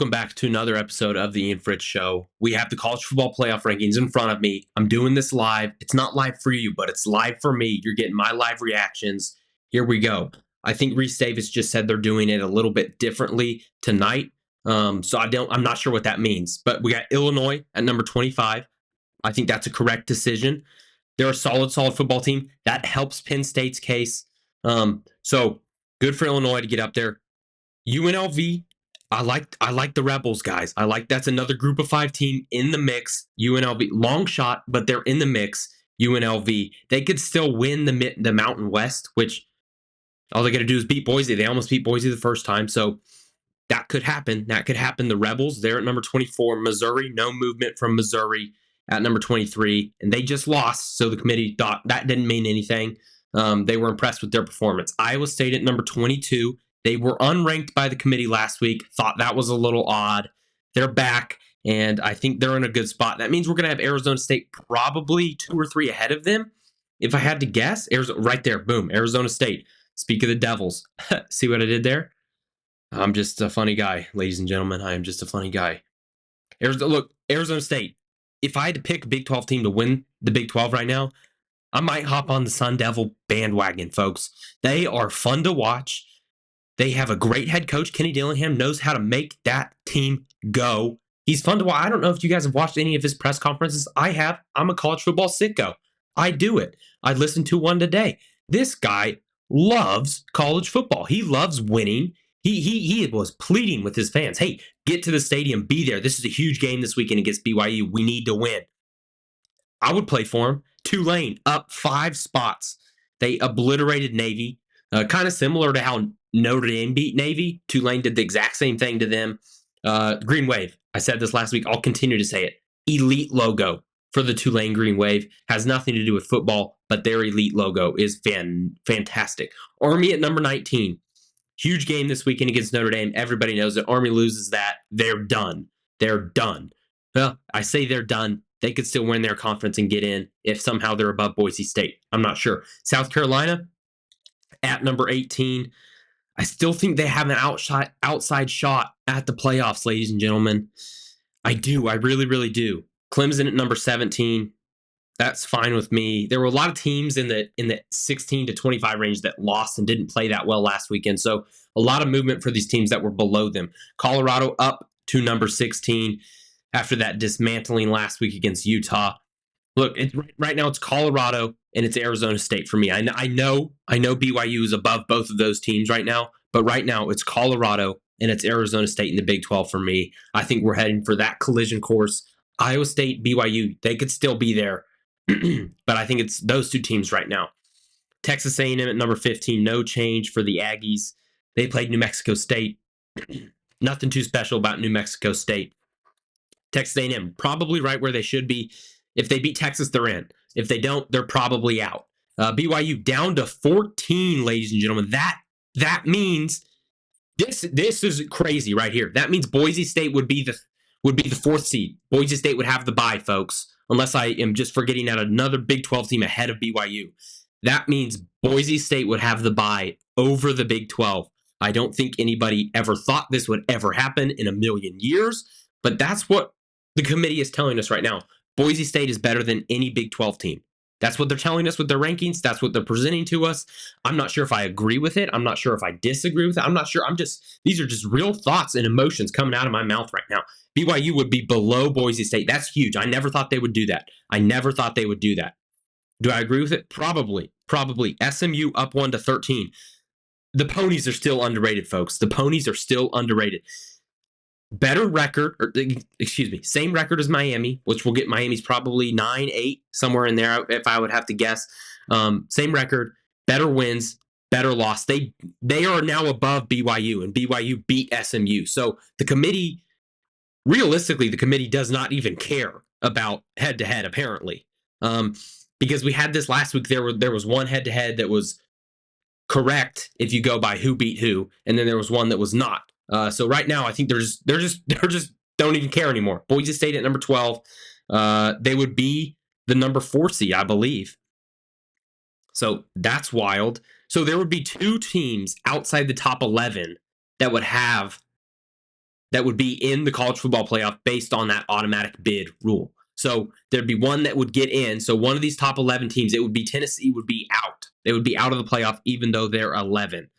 Welcome back to another episode of the Ian Fritts Show. We have the college football playoff rankings in front of me. I'm doing this live. It's not live for you, but it's live for me. You're getting my live reactions. Here we go. I think Reese Davis just said they're doing it a little bit differently tonight. I'm not sure what that means. But we got Illinois at number 25. I think that's a correct decision. They're a solid football team. That helps Penn State's case. So good for Illinois to get up there. UNLV. I like the Rebels, guys. That's another group of 5 team in the mix. UNLV, long shot, but they're in the mix. UNLV, they could still win the Mountain West, which all they got to do is beat Boise. They almost beat Boise the first time, so that could happen. The Rebels, they're at number 24. Missouri, no movement from Missouri at number 23, and they just lost, so the committee thought that didn't mean anything. They were impressed with their performance. Iowa State at number 22. They were unranked by the committee last week. Thought that was a little odd. They're back, and I think they're in a good spot. That means we're going to have Arizona State probably 2 or 3 ahead of them. If I had to guess, Arizona, right there, boom, Arizona State. Speak of the Devils. See what I did there? I'm just a funny guy, ladies and gentlemen. I am just a funny guy. Arizona State. If I had to pick a Big 12 team to win the Big 12 right now, I might hop on the Sun Devil bandwagon, folks. They are fun to watch. They have a great head coach. Kenny Dillingham knows how to make that team go. He's fun to watch. I don't know if you guys have watched any of his press conferences. I have. I'm a college football sicko. I do it. I listened to one today. This guy loves college football. He loves winning. He was pleading with his fans. Hey, get to the stadium. Be there. This is a huge game this weekend against BYU. We need to win. I would play for him. Tulane up 5 spots. They obliterated Navy. Kind of similar to how Notre Dame beat Navy. Tulane did the exact same thing to them. Green Wave. I said this last week. I'll continue to say it. Elite logo for the Tulane Green Wave. Has nothing to do with football, but their elite logo is fantastic. Army at number 19. Huge game this weekend against Notre Dame. Everybody knows that Army loses that. They're done. They're done. Well, I say they're done. They could still win their conference and get in if somehow they're above Boise State. I'm not sure. South Carolina at number 18. I still think they have an outside shot at the playoffs, ladies and gentlemen. I do. I really, really do. Clemson at number 17. That's fine with me. There were a lot of teams in the 16 to 25 range that lost and didn't play that well last weekend. So a lot of movement for these teams that were below them. Colorado up to number 16 after that dismantling last week against Utah. Look, right now it's Colorado and it's Arizona State for me. I know BYU is above both of those teams right now, but right now it's Colorado and it's Arizona State in the Big 12 for me. I think we're heading for that collision course. Iowa State, BYU, they could still be there, but I think it's those 2 teams right now. Texas A&M at number 15, no change for the Aggies. They played New Mexico State. Nothing too special about New Mexico State. Texas A&M, probably right where they should be. If they beat Texas, they're in. If they don't, they're probably out. BYU down to 14, ladies and gentlemen. That means this is crazy right here. That means Boise State would be the 4th seed. Boise State would have the bye, folks, unless I am just forgetting out another Big 12 team ahead of BYU. That means Boise State would have the bye over the Big 12. I don't think anybody ever thought this would ever happen in a million years, but that's what the committee is telling us right now. Boise State is better than any Big 12 team. That's what they're telling us with their rankings. That's what they're presenting to us. I'm not sure if I agree with it. I'm not sure if I disagree with it. I'm not sure. These are just real thoughts and emotions coming out of my mouth right now. BYU would be below Boise State. That's huge. I never thought they would do that. Do I agree with it? Probably. SMU up 1 to 13. The Ponies are still underrated, folks. The Ponies are still underrated. Better record, same record as Miami, which will get Miami's probably 9-8, somewhere in there, if I would have to guess. Same record, better wins, better loss. They are now above BYU, and BYU beat SMU. So the committee, realistically, does not even care about head-to-head, apparently. Because we had this last week, there was one head-to-head that was correct if you go by who beat who, and then there was one that was not. So right now, I think they're just don't even care anymore. Boise State at number 12. They would be the number 4 seed, I believe. So that's wild. So there would be 2 teams outside the top 11 that would have that would be in the college football playoff based on that automatic bid rule. So there'd be one that would get in. So one of these top 11 teams, it would be Tennessee, would be out. They would be out of the playoff even though they're 11.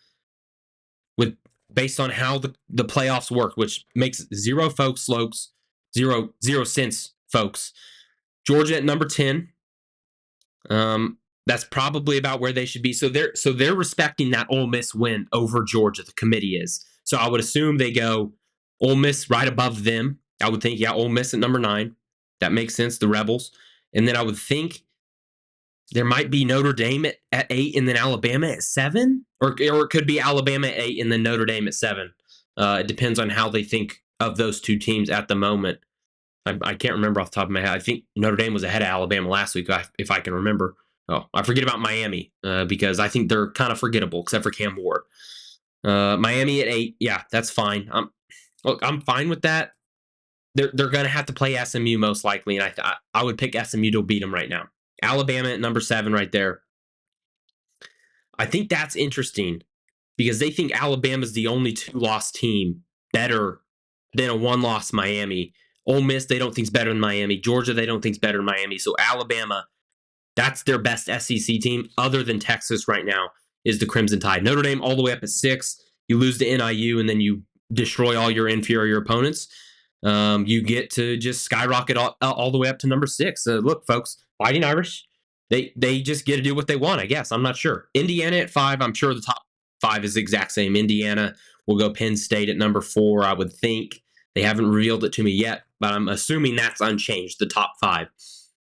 With based on how the playoffs work, which makes zero folks slopes, zero sense, folks. Georgia at number 10. That's probably about where they should be. So they're respecting that Ole Miss win over Georgia. The committee is. So I would assume they go Ole Miss right above them. I would think, yeah, Ole Miss at number 9. That makes sense. The Rebels, and then I would think there might be Notre Dame at 8, and then Alabama at 7, or it could be Alabama at 8 and then Notre Dame at 7. It depends on how they think of those two teams at the moment. I can't remember off the top of my head. I think Notre Dame was ahead of Alabama last week, if I can remember. Oh, I forget about Miami because I think they're kind of forgettable, except for Cam Ward. Miami at 8, yeah, that's fine. I'm fine with that. They're going to have to play SMU most likely, and I would pick SMU to beat them right now. Alabama at number 7 right there. I think that's interesting because they think Alabama's the only 2-loss team better than a 1-loss Miami. Ole Miss, they don't think's better than Miami. Georgia, they don't think's better than Miami. So Alabama, that's their best SEC team other than Texas right now is the Crimson Tide. Notre Dame all the way up at 6. You lose to NIU and then you destroy all your inferior opponents. You get to just skyrocket all the way up to number 6. Look, folks, Fighting Irish, they just get to do what they want, I guess. I'm not sure. Indiana at 5, I'm sure the top 5 is the exact same. Indiana will go Penn State at number 4, I would think. They haven't revealed it to me yet, but I'm assuming that's unchanged, the top 5.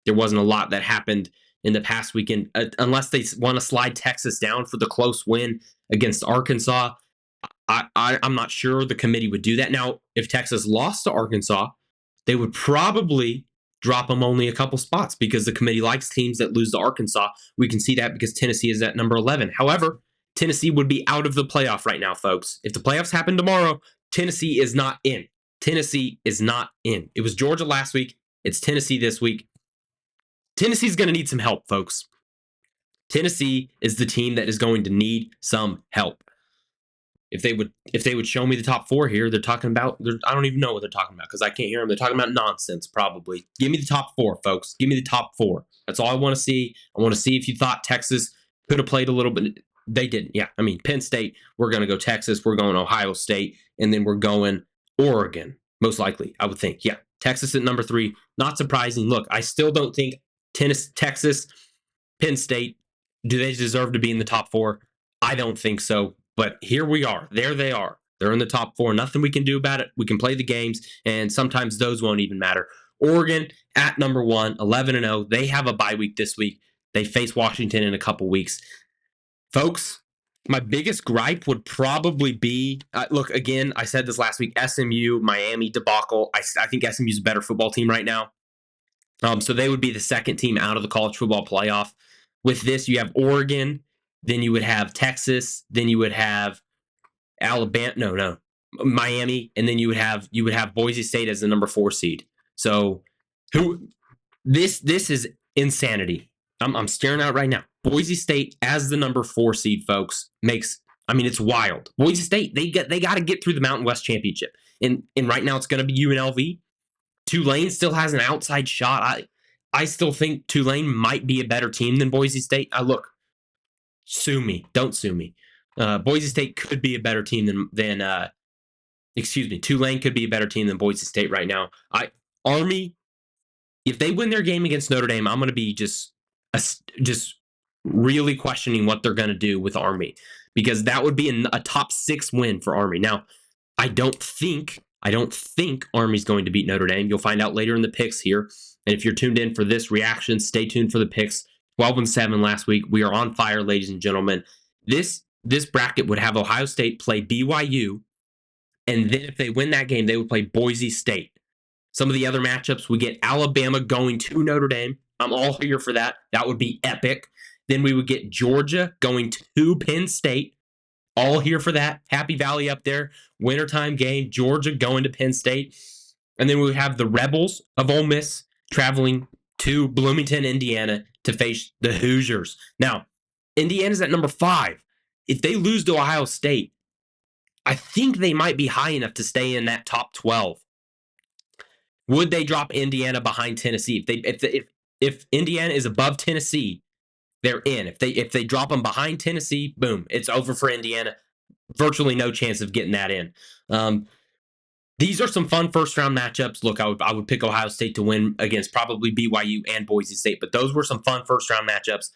There wasn't a lot that happened in the past weekend, unless they want to slide Texas down for the close win against Arkansas. I'm not sure the committee would do that. Now, if Texas lost to Arkansas, they would probably drop them only a couple spots because the committee likes teams that lose to Arkansas. We can see that because Tennessee is at number 11. However, Tennessee would be out of the playoff right now, folks. If the playoffs happen tomorrow, Tennessee is not in. Tennessee is not in. It was Georgia last week. It's Tennessee this week. Tennessee's going to need some help, folks. Tennessee is the team that is going to need some help. If they would show me the top 4 here, they're talking about, I don't even know what they're talking about because I can't hear them. They're talking about nonsense, probably. Give me the top 4, folks. Give me the top 4. That's all I want to see. I want to see if you thought Texas could have played a little bit. They didn't. Yeah, I mean, Penn State, we're going to go Texas, we're going Ohio State, and then we're going Oregon, most likely, I would think. Yeah, Texas at number 3. Not surprising. Look, I still don't think Texas, Penn State, do they deserve to be in the top 4? I don't think so. But here we are. There they are. They're in the top 4. Nothing we can do about it. We can play the games, and sometimes those won't even matter. Oregon at number 1, 11-0. They have a bye week this week. They face Washington in a couple weeks. Folks, my biggest gripe would probably be, look, again, I said this last week, SMU, Miami debacle. I think SMU's a better football team right now. So they would be the second team out of the college football playoff. With this, you have Oregon, then you would have Texas, then you would have Alabama, Miami, and then you would have Boise State as the number 4 seed. So this is insanity. I'm staring out right now. Boise State as the number 4 seed, folks, it's wild. Boise State, they got to get through the Mountain West Championship. And right now it's going to be UNLV. Tulane still has an outside shot. I still think Tulane might be a better team than Boise State. Look, sue me. Don't sue me. Boise State could be a better team than Tulane could be a better team than Boise State right now. Army, if they win their game against Notre Dame, I'm going to be just really questioning what they're going to do with Army because that would be a top 6 win for Army. Now, I don't think Army's going to beat Notre Dame. You'll find out later in the picks here. And if you're tuned in for this reaction, stay tuned for the picks. 12-7 last week. We are on fire, ladies and gentlemen. This bracket would have Ohio State play BYU, and then if they win that game, they would play Boise State. Some of the other matchups, we get Alabama going to Notre Dame. I'm all here for that. That would be epic. Then we would get Georgia going to Penn State. All here for that. Happy Valley up there. Wintertime game. Georgia going to Penn State. And then we would have the Rebels of Ole Miss traveling to Bloomington, Indiana to face the Hoosiers. Now, Indiana's at number 5. If they lose to Ohio State, I think they might be high enough to stay in that top 12. Would they drop Indiana behind Tennessee? If Indiana is above Tennessee, they're in. If they drop them behind Tennessee, boom, it's over for Indiana. Virtually no chance of getting that in. These are some fun first round matchups. Look, I would pick Ohio State to win against probably BYU and Boise State, but those were some fun first round matchups.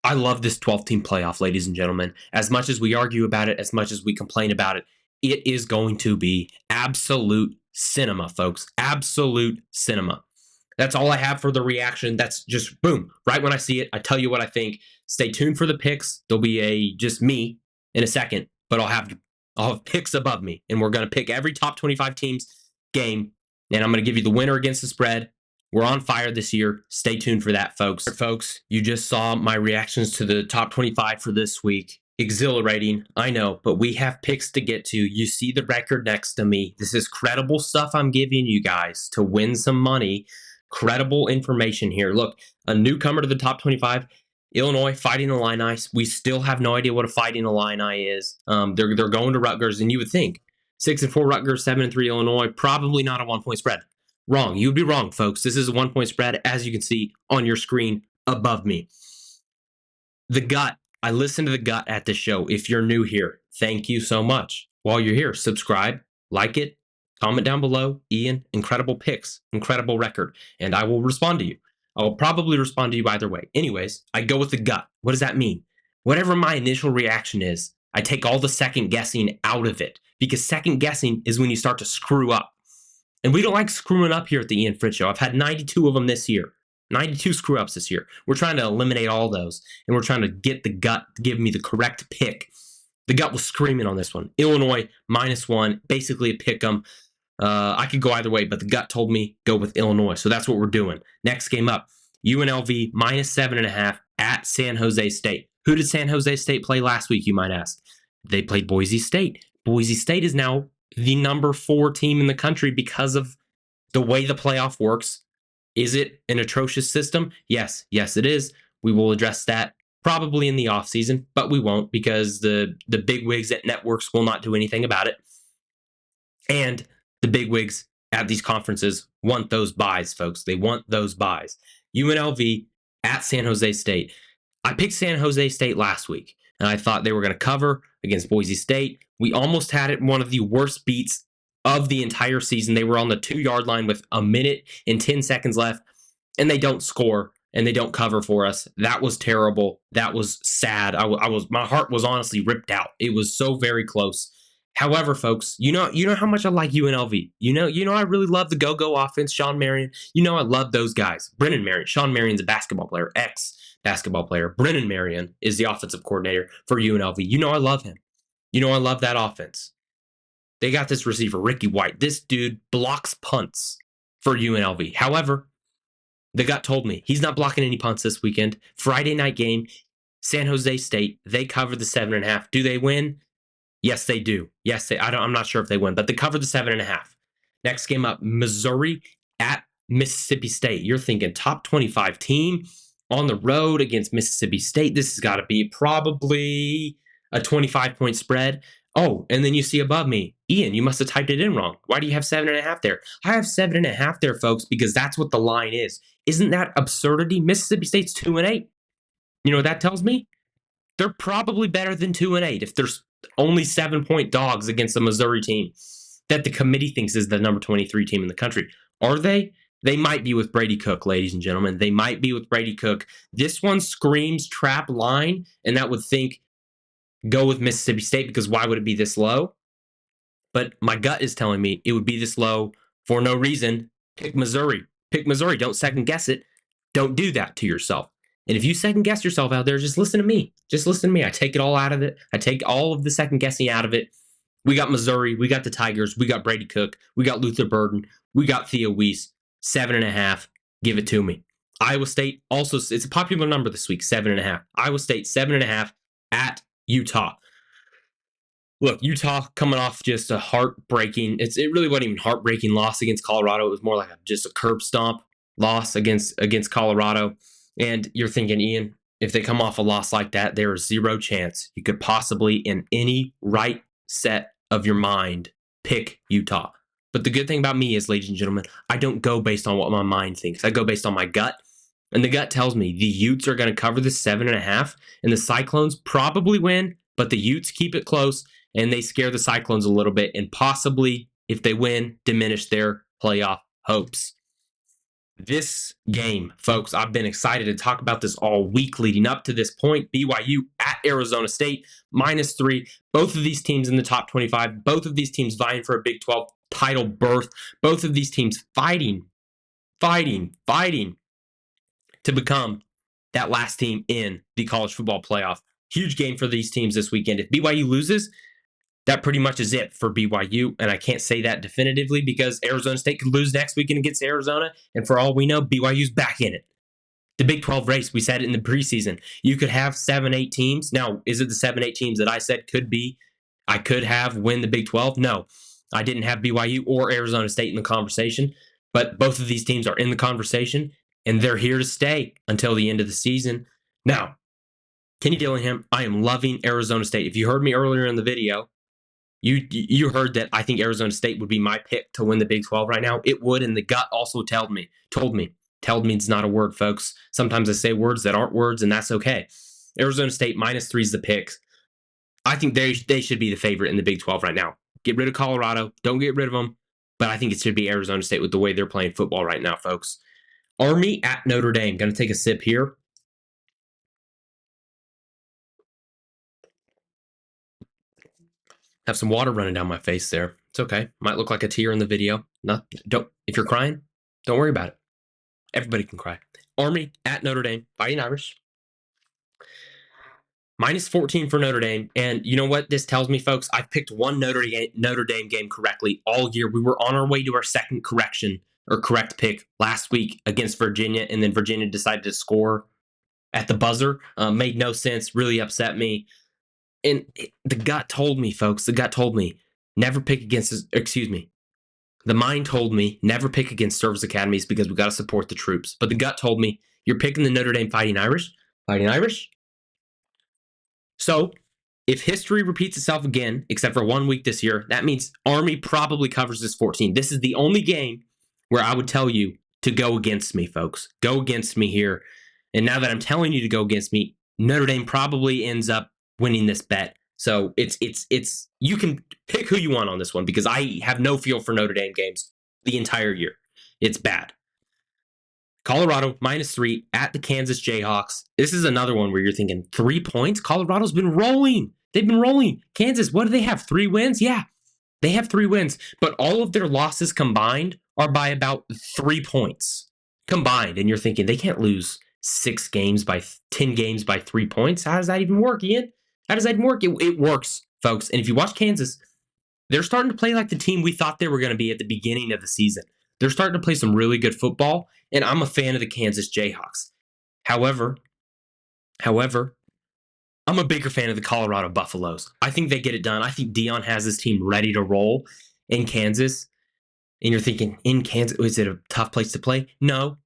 I love this 12 team playoff, ladies and gentlemen. As much as we argue about it, as much as we complain about it, it is going to be absolute cinema, folks. Absolute cinema. That's all I have for the reaction. That's just boom. Right when I see it, I tell you what I think. Stay tuned for the picks. There'll be a just me in a second, but I'll have picks above me, and we're going to pick every top 25 teams game, and I'm going to give you the winner against the spread. We're on fire this year. Stay tuned for that, folks. Folks, you just saw my reactions to the top 25 for this week. Exhilarating, I know, but we have picks to get to. You see the record next to me. This is credible stuff I'm giving you guys to win some money. Credible information here. Look, a newcomer to the top 25, Illinois Fighting Illini. We still have no idea what a Fighting Illini is. They're going to Rutgers, and you would think 6-4 Rutgers, 7-3 Illinois, probably not a 1-point spread. Wrong. You'd be wrong, folks. This is a 1-point spread, as you can see on your screen above me. The Gut. I listen to The Gut at the show. If you're new here, thank you so much. While you're here, subscribe, like it, comment down below. Ian, incredible picks, incredible record, and I will respond to you. I will probably respond to you either way. Anyways, I go with The Gut. What does that mean? Whatever my initial reaction is, I take all the second guessing out of it, because second guessing is when you start to screw up. And we don't like screwing up here at the Ian Fritts Show. I've had 92 of them this year. 92 screw ups this year. We're trying to eliminate all those, and we're trying to get The Gut to give me the correct pick. The Gut was screaming on this one. Illinois -1, basically a pick 'em. I could go either way, but The Gut told me go with Illinois, so that's what we're doing. Next game up, UNLV -7.5 at San Jose State. Who did San Jose State play last week, you might ask? They played Boise State. Boise State is now the number 4 team in the country because of the way the playoff works. Is it an atrocious system? Yes, it is. We will address that probably in the offseason, but we won't because the bigwigs at networks will not do anything about it. And the bigwigs at these conferences want those buys, folks. They want those buys. UNLV at San Jose State. I picked San Jose State last week, and I thought they were going to cover against Boise State. We almost had it one of the worst beats of the entire season. They were on the 2-yard line with a minute and 10 seconds left, and they don't score, and they don't cover for us. That was terrible. That was sad. My heart was honestly ripped out. It was so very close. However, folks, you know how much I like UNLV. You know I really love the go-go offense, Sean Marion. I love those guys. Brennan Marion. Sean Marion's a basketball player, ex-basketball player. Brennan Marion is the offensive coordinator for UNLV. I love him. I love that offense. They got this receiver, Ricky White. This dude blocks punts for UNLV. However, The Gut told me he's not blocking any punts this weekend. Friday night game, San Jose State, they cover the 7.5. Do they win? Yes, they do. I'm not sure if they win, but they cover the 7.5. Next game up, Missouri at Mississippi State. You're thinking top 25 team on the road against Mississippi State. This has got to be probably a 25-point spread. Oh, and then you see above me, Ian, you must have typed it in wrong. Why do you have 7.5 there? I have 7.5 there, folks, because that's what the line is. Isn't that absurdity? Mississippi State's 2-8. You know what that tells me? They're probably better than 2-8 if there's only 7-point dogs against a Missouri team that the committee thinks is the number 23 team in the country. Are they? They might be with Brady Cook, ladies and gentlemen. They might be with Brady Cook. This one screams trap line, and that would think go with Mississippi State because why would it be this low? But my gut is telling me it would be this low for no reason. Pick Missouri. Pick Missouri. Don't second guess it. Don't do that to yourself. And if you second guess yourself out there, just listen to me. Just listen to me. I take it all out of it. I take all of the second guessing out of it. We got Missouri. We got the Tigers. We got Brady Cook. We got Luther Burden. We got Theo Weiss. 7.5. Give it to me. Iowa State also, it's a popular number this week, 7.5. Iowa State, 7.5 at Utah. Look, Utah coming off just a heartbreaking, it really wasn't even heartbreaking loss against Colorado. It was more like just a curb stomp loss against Colorado. And you're thinking, Ian, if they come off a loss like that, there is zero chance you could possibly, in any right set of your mind, pick Utah. But the good thing about me is, ladies and gentlemen, I don't go based on what my mind thinks. I go based on my gut. And the gut tells me the Utes are going to cover the 7.5, and the Cyclones probably win, but the Utes keep it close, and they scare the Cyclones a little bit, and possibly, if they win, diminish their playoff hopes. This game, folks, I've been excited to talk about this all week leading up to this point. BYU at Arizona State, -3. Both of these teams in the top 25. Both of these teams vying for a Big 12 title berth. Both of these teams fighting to become that last team in the college football playoff. Huge game for these teams this weekend. If BYU loses, that pretty much is it for BYU. And I can't say that definitively because Arizona State could lose next weekend against Arizona. And for all we know, BYU's back in it. The Big 12 race, we said it in the preseason. You could have 7-8 teams. Now, is it the 7-8 teams that I said I could have win the Big 12? No, I didn't have BYU or Arizona State in the conversation. But both of these teams are in the conversation, and they're here to stay until the end of the season. Now, Kenny Dillingham, I am loving Arizona State. If you heard me earlier in the video, you heard that I think Arizona State would be my pick to win the Big 12 right now. It would, and the gut also told me. Told me it's not a word, folks. Sometimes I say words that aren't words, and that's okay. Arizona State -3 is the pick. I think they should be the favorite in the Big 12 right now. Get rid of Colorado. Don't get rid of them. But I think it should be Arizona State with the way they're playing football right now, folks. Army at Notre Dame. Going to take a sip here. Have some water running down my face there. It's okay. Might look like a tear in the video. If you're crying, don't worry about it. Everybody can cry. Army at Notre Dame. Fighting Irish. -14 for Notre Dame. And you know what this tells me, folks? I've picked one Notre Dame game correctly all year. We were on our way to our second correct pick last week against Virginia, and then Virginia decided to score at the buzzer. Made no sense. Really upset me. And the gut told me, folks, never pick against, the mind told me never pick against service academies because we got to support the troops. But the gut told me you're picking the Notre Dame Fighting Irish. So if history repeats itself again, except for 1 week this year, that means Army probably covers this 14. This is the only game where I would tell you to go against me, folks. Go against me here. And now that I'm telling you to go against me, Notre Dame probably ends up winning this bet. So it's you can pick who you want on this one because I have no feel for Notre Dame games the entire year. It's bad. Colorado -3 at the Kansas Jayhawks. This is another one where you're thinking 3 points. Colorado's been rolling. They've been rolling. Kansas, what do they have? 3 wins? Yeah, they have 3 wins, but all of their losses combined are by about 3 points combined. And you're thinking they can't lose 10 games by 3 points. How does that even work, Ian? How does that even work? It works, folks. And if you watch Kansas, they're starting to play like the team we thought they were going to be at the beginning of the season. They're starting to play some really good football, and I'm a fan of the Kansas Jayhawks. However, I'm a bigger fan of the Colorado Buffaloes. I think they get it done. I think Dion has his team ready to roll in Kansas. And you're thinking, in Kansas, is it a tough place to play? No.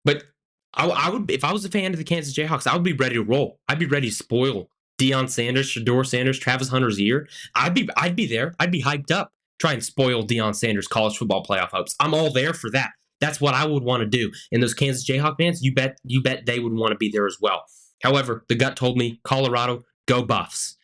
But I would, if I was a fan of the Kansas Jayhawks, I would be ready to roll. I'd be ready to spoil Deion Sanders, Shedeur Sanders, Travis Hunter's year. I'd be there. I'd be hyped up. Try and spoil Deion Sanders' college football playoff hopes. I'm all there for that. That's what I would want to do. And those Kansas Jayhawk fans, you bet they would want to be there as well. However, the gut told me Colorado, go Buffs.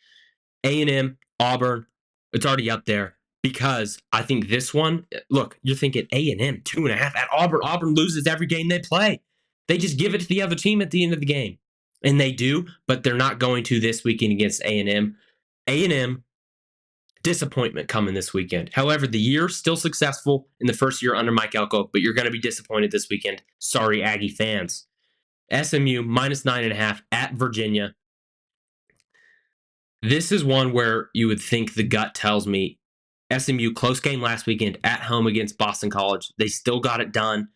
A&M, Auburn, it's already up there because I think this one, look, you're thinking A&M 2.5 at Auburn. Auburn loses every game they play. They just give it to the other team at the end of the game. And they do, but they're not going to this weekend against A&M. A&M, disappointment coming this weekend. However, the year still successful in the first year under Mike Elko, but you're going to be disappointed this weekend. Sorry, Aggie fans. SMU -9.5 at Virginia. This is one where you would think the gut tells me SMU close game last weekend at home against Boston College. They still got it done.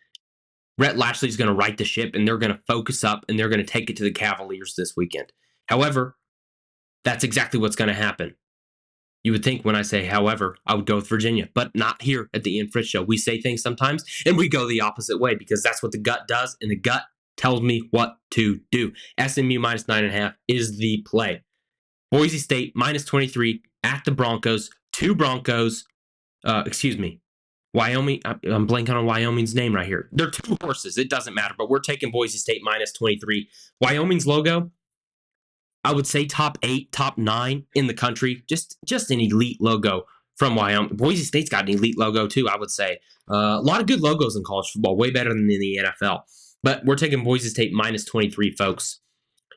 Rhett Lashley's going to right the ship, and they're going to focus up, and they're going to take it to the Cavaliers this weekend. However, that's exactly what's going to happen. You would think when I say, however, I would go with Virginia, but not here at the Ian Fritts Show. We say things sometimes, and we go the opposite way because that's what the gut does, and the gut tells me what to do. SMU -9.5 is the play. Boise State -23 at the Broncos. Two Broncos. Excuse me. Wyoming. I'm blanking on Wyoming's name right here. They're two horses. It doesn't matter, but we're taking Boise State minus 23. Wyoming's logo, I would say top 8, top 9 in the country. Just an elite logo from Wyoming. Boise State's got an elite logo too, I would say. A lot of good logos in college football, way better than in the NFL. But we're taking Boise State minus 23, folks.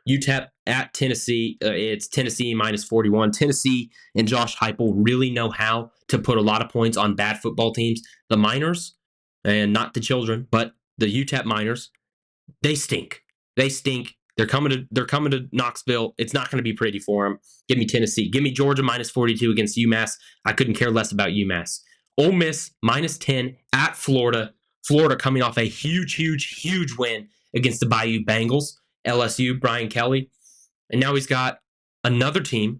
UTEP at Tennessee. It's Tennessee minus 41. Tennessee and Josh Heupel really know how to put a lot of points on bad football teams. The Miners, and not the children, but the UTEP Miners, they stink. They stink. They're coming to Knoxville. It's not going to be pretty for them. Give me Tennessee. Give me Georgia minus 42 against UMass. I couldn't care less about UMass. Ole Miss minus 10 at Florida. Florida coming off a huge win against the Bayou Bengals. LSU, Brian Kelly. And now he's got another team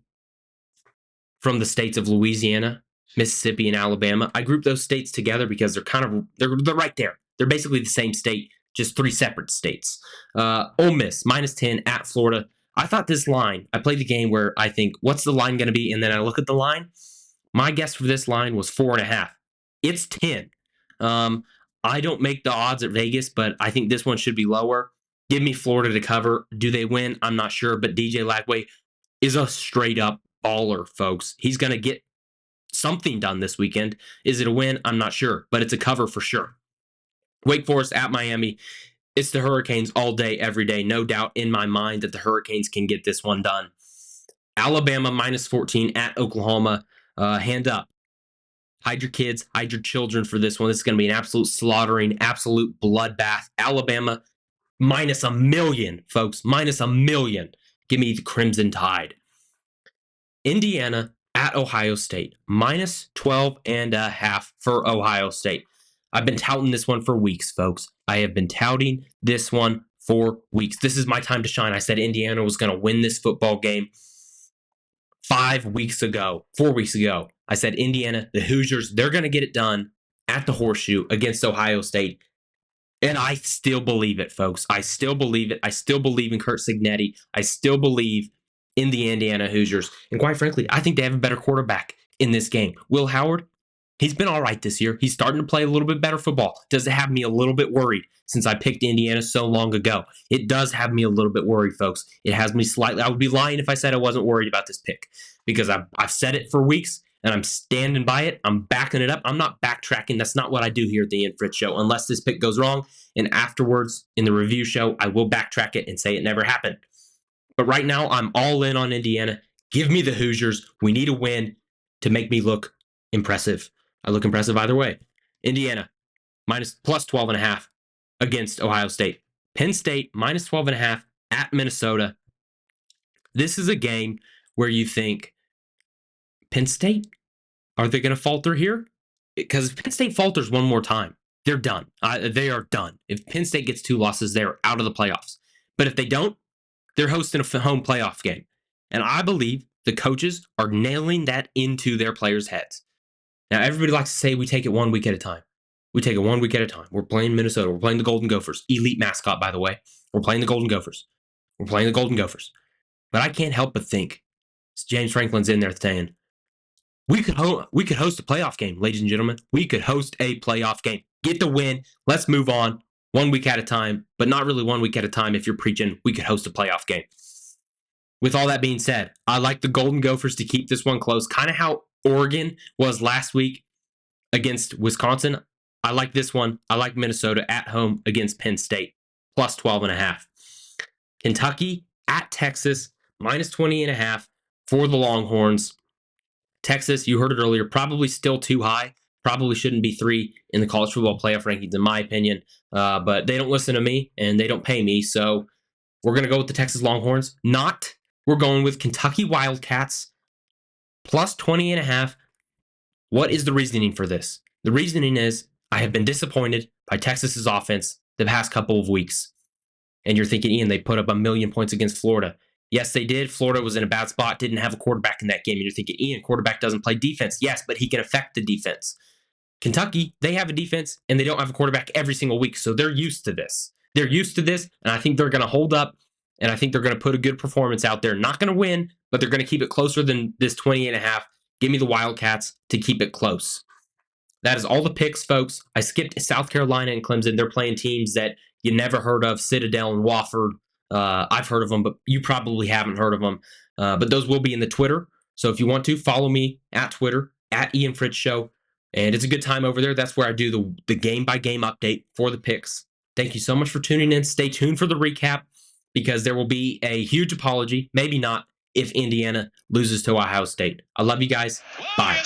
from the states of Louisiana, Mississippi, and Alabama. I group those states together because they're right there. They're basically the same state, just 3 separate states. Ole Miss, minus 10 at Florida. I thought this line, I played the game where I think, what's the line going to be? And then I look at the line. My guess for this line was 4.5. It's 10. I don't make the odds at Vegas, but I think this one should be lower. Give me Florida to cover. Do they win? I'm not sure, but DJ Lagway is a straight up baller, folks. He's going to get something done this weekend. Is it a win? I'm not sure, but it's a cover for sure. Wake Forest at Miami. It's the Hurricanes all day, every day. No doubt in my mind that the Hurricanes can get this one done. Alabama minus 14 at Oklahoma. Hand up. Hide your kids, hide your children for this one. This is going to be an absolute slaughtering, absolute bloodbath. Alabama minus 1 million, folks. Minus 1 million. Give me the Crimson Tide. Indiana at Ohio State. Minus 12.5 for Ohio State. I've been touting this one for weeks, folks. I have been touting this one for weeks. This is my time to shine. I said Indiana was going to win this football game 4 weeks ago. I said Indiana, the Hoosiers, they're going to get it done at the Horseshoe against Ohio State. And I still believe it, folks. I still believe it. I still believe in Curt Cignetti. I still believe in the Indiana Hoosiers. And quite frankly, I think they have a better quarterback in this game. Will Howard, he's been all right this year. He's starting to play a little bit better football. Does it have me a little bit worried since I picked Indiana so long ago? It does have me a little bit worried, folks. It has me slightly. I would be lying if I said I wasn't worried about this pick because I've said it for weeks and I'm standing by it. I'm backing it up. I'm not backtracking. That's not what I do here at the Ian Fritts Show unless this pick goes wrong. And afterwards in the review show, I will backtrack it and say it never happened. But right now, I'm all in on Indiana. Give me the Hoosiers. We need a win to make me look impressive. I look impressive either way. Indiana, plus 12.5 against Ohio State. Penn State, minus 12.5 at Minnesota. This is a game where you think, Penn State, are they going to falter here? Because if Penn State falters one more time, they're done. They are done. If Penn State gets 2 losses, they're out of the playoffs. But if they don't, they're hosting a home playoff game. And I believe the coaches are nailing that into their players' heads. Now, everybody likes to say we take it 1 week at a time. We take it 1 week at a time. We're playing Minnesota. We're playing the Golden Gophers. Elite mascot, by the way. We're playing the Golden Gophers. We're playing the Golden Gophers. But I can't help but think, James Franklin's in there saying, we could host a playoff game, ladies and gentlemen. We could host a playoff game. Get the win. Let's move on 1 week at a time, but not really 1 week at a time if you're preaching we could host a playoff game. With all that being said, I like the Golden Gophers to keep this one close, kind of how Oregon was last week against Wisconsin. I like this one. I like Minnesota at home against Penn State, plus 12.5. Kentucky at Texas, minus 20.5 for the Longhorns. Texas, you heard it earlier, probably still too high. Probably shouldn't be 3 in the college football playoff rankings, in my opinion. But they don't listen to me, and they don't pay me, so we're going to go with the Texas Longhorns. We're going with Kentucky Wildcats, plus 20.5. What is the reasoning for this? The reasoning is I have been disappointed by Texas's offense the past couple of weeks. And you're thinking, Ian, they put up 1 million points against Florida. Yes, they did. Florida was in a bad spot, didn't have a quarterback in that game. And you're thinking, Ian, quarterback doesn't play defense. Yes, but he can affect the defense. Kentucky, they have a defense, and they don't have a quarterback every single week. So they're used to this. They're used to this, and I think they're going to hold up, and I think they're going to put a good performance out there. Not going to win, but they're going to keep it closer than this 20.5. Give me the Wildcats to keep it close. That is all the picks, folks. I skipped South Carolina and Clemson. They're playing teams that you never heard of, Citadel and Wofford. I've heard of them, but you probably haven't heard of them. But those will be in the Twitter. So if you want to, follow me at Twitter, at Ian Fritts Show. And it's a good time over there. That's where I do the game-by-game update for the picks. Thank you so much for tuning in. Stay tuned for the recap because there will be a huge apology, maybe not, if Indiana loses to Ohio State. I love you guys. Bye.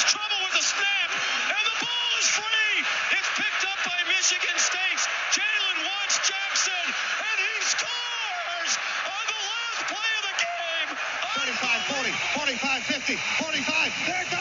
Michigan State's Jalen Watts Jackson, and he scores on the last play of the game. 35, 40, 45, 50, 45. There it goes.